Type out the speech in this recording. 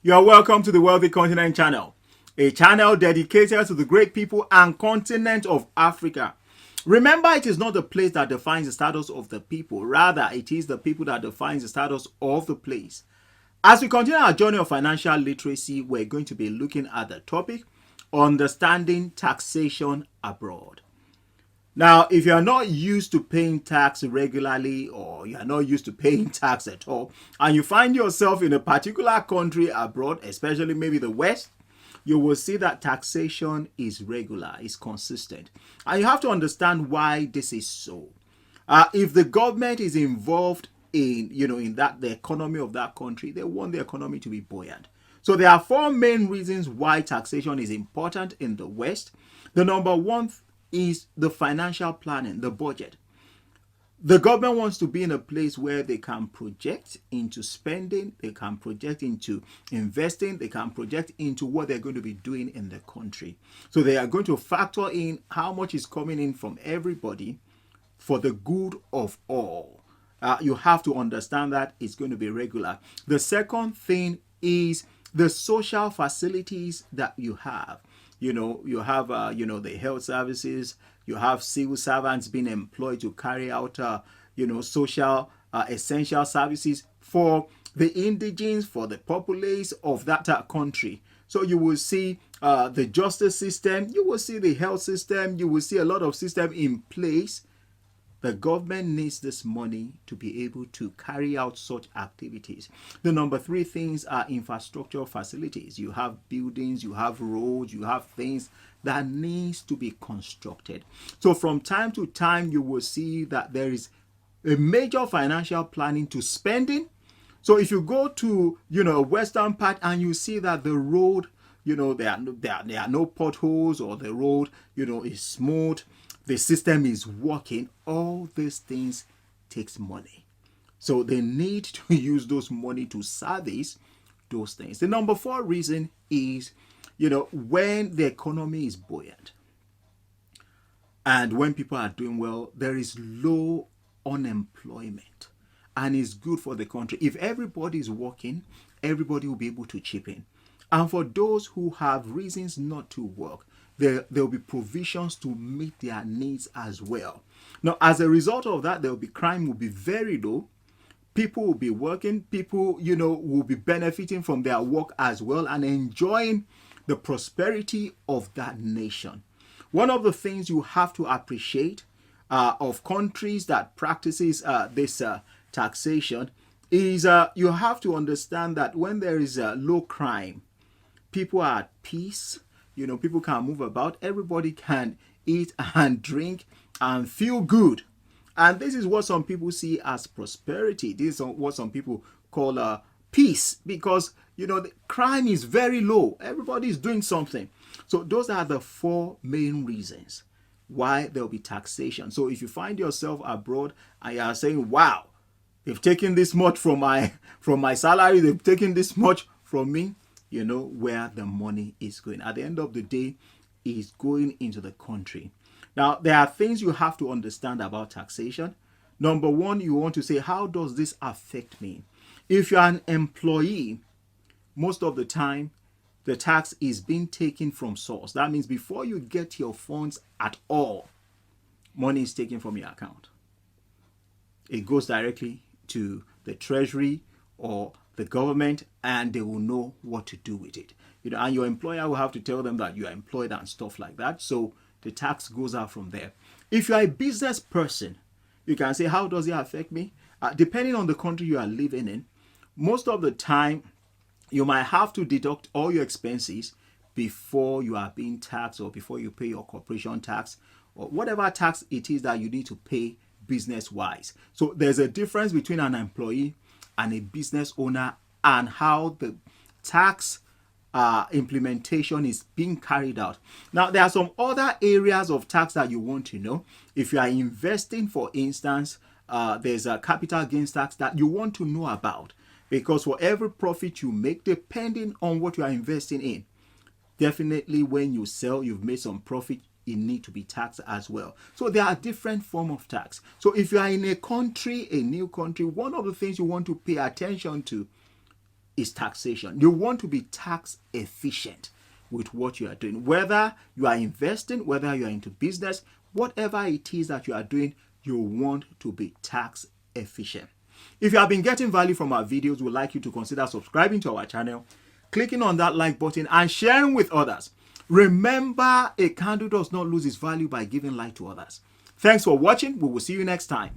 You're welcome to the Wealthy Continent channel, a channel dedicated to the great people and continent of Africa. Remember, it is not the place that defines the status of the people. Rather, it is the people that defines the status of the place. As we continue our journey of financial literacy, we're going to be looking at the topic, understanding taxation abroad. Now, if you're not used to paying tax regularly or you're not used to paying tax at all, and you find yourself in a particular country abroad, especially maybe the West, you will see that taxation is regular, is consistent. And you have to understand why this is so. If the government is involved in that the economy of that country, they want the economy to be buoyant. So there are four main reasons why taxation is important in the West. The number one is the financial planning, the budget. The government wants to be in a place where they can project into spending, they can project into investing, they can project into what they're going to be doing in the country. So they are going to factor in how much is coming in from everybody for the good of all. You have to understand that it's going to be regular. The second thing is the social facilities that you have. You have the health services. You have civil servants being employed to carry out social essential services for the indigenes, for the populace of that country. So you will see the justice system, you will see the health system, you will see a lot of system in place. The government needs this money to be able to carry out such activities. The number three things are infrastructure facilities. You have buildings, you have roads, you have things that needs to be constructed. So from time to time, you will see that there is a major financial planning to spending. So if you go to a western part and you see that the road, there are no potholes, or the road is smooth, the system is working, all these things takes money. So they need to use those money to service those things. The number four reason is, when the economy is buoyant and when people are doing well, there is low unemployment and it's good for the country. If everybody is working, everybody will be able to chip in. And for those who have reasons not to work, there will be provisions to meet their needs as well. Now, as a result of that, crime will be very low. People will be working. People, will be benefiting from their work as well and enjoying the prosperity of that nation. One of the things you have to appreciate of countries that practices this taxation is you have to understand that when there is low crime, people are at peace. People can move about. Everybody can eat and drink and feel good. And this is what some people see as prosperity. This is what some people call peace, because, the crime is very low. Everybody is doing something. So those are the four main reasons why there will be taxation. So if you find yourself abroad and you are saying, wow, they've taken this much from my salary, they've taken this much from me, you know where the money is going. At the end of the day, it's going into the country. Now, there are things you have to understand about taxation. Number one, you want to say, how does this affect me? If you're an employee, most of the time, the tax is being taken from source. That means before you get your funds at all, money is taken from your account. It goes directly to the treasury or the government, and they will know what to do with it. And your employer will have to tell them that you are employed and stuff like that. So the tax goes out from there. If you are a business person, you can say, how does it affect me? Depending on the country you are living in, most of the time, you might have to deduct all your expenses before you are being taxed, or before you pay your corporation tax, or whatever tax it is that you need to pay business-wise. So there's a difference between an employee and a business owner, and how the tax implementation is being carried out. Now, there are some other areas of tax that you want to know. If you are investing, for instance, there's a capital gains tax that you want to know about, because for every profit you make, depending on what you are investing in, definitely when you sell, you've made some profit, it need to be taxed as well. So there are different forms of tax. So if you are in a country, a new country, one of the things you want to pay attention to is taxation. You want to be tax efficient with what you are doing. Whether you are investing, whether you are into business, whatever it is that you are doing, you want to be tax efficient. If you have been getting value from our videos, we'd like you to consider subscribing to our channel, clicking on that like button, and sharing with others. Remember, a candle does not lose its value by giving light to others. Thanks for watching. We will see you next time.